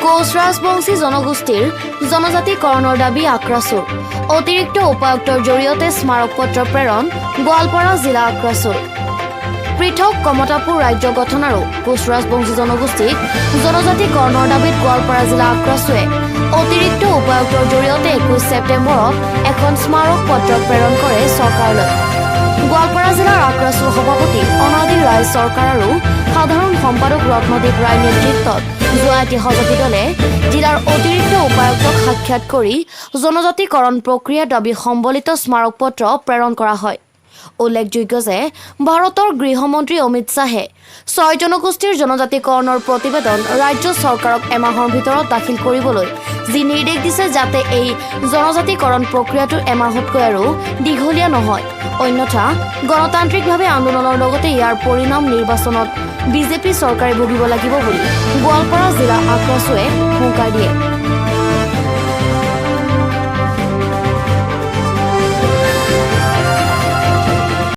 কোচ ৰাজবংশী জনগোষ্ঠীৰ জনজাতিকৰণৰ দাবী আক্ৰাসুৰ অতিৰিক্ত উপায়ুক্তৰ জৰিয়তে স্মাৰক পত্ৰ প্ৰেৰণ গোৱালপাৰা জিলা আক্ৰাসুৰ পৃথক কমতাপুৰ ৰাজ্য গঠন আৰু কোচ ৰাজবংশী জনগোষ্ঠীক জনজাতিকৰণৰ দাবীত গোৱালপাৰা জিলা আক্ৰাসুৱে অতিৰিক্ত উপায়ুক্তৰ জৰিয়তে 21 ছেপ্টেম্বৰত এখন স্মাৰক পত্ৰ প্ৰেৰণ কৰে চৰকাৰলৈ। গোৱালপাৰা জিলাৰ আক্ৰাসুৰ সভাপতি অনাদিল ৰায় চৰকাৰ আৰু সাধাৰণ সম্পাদক ৰত্নদীপ ৰায় নেতৃত্বত যোৱা এটি সজাতি দলে জিলাৰ অতিৰিক্ত উপায়ুক্তক সাক্ষাৎ কৰি জনজাতিকৰণ প্ৰক্ৰিয়া দাবী সম্বলিত স্মাৰক পত্ৰ প্ৰেৰণ কৰা হয়। উল্লেখযোগ্য যে ভাৰতৰ গৃহমন্ত্ৰী অমিত শ্বাহে 6 জনগোষ্ঠীৰ জনজাতিকৰণৰ প্ৰতিবেদন ৰাজ্য চৰকাৰক এমাহৰ ভিতৰত দাখিল কৰিবলৈ যি নিৰ্দেশ দিছে যাতে এই জনজাতিকৰণ প্ৰক্ৰিয়াটো এমাহতকৈ আৰু দীঘলীয়া নহয়, অন্যথা গণতান্ত্ৰিকভাৱে আন্দোলনৰ লগতে ইয়াৰ পৰিণাম নিৰ্বাচনত বিজেপি চৰকাৰে ভুগিব লাগিব বুলি গোৱালপাৰা জিলা আক্ৰাসুৱে হুংকাৰ দিয়ে।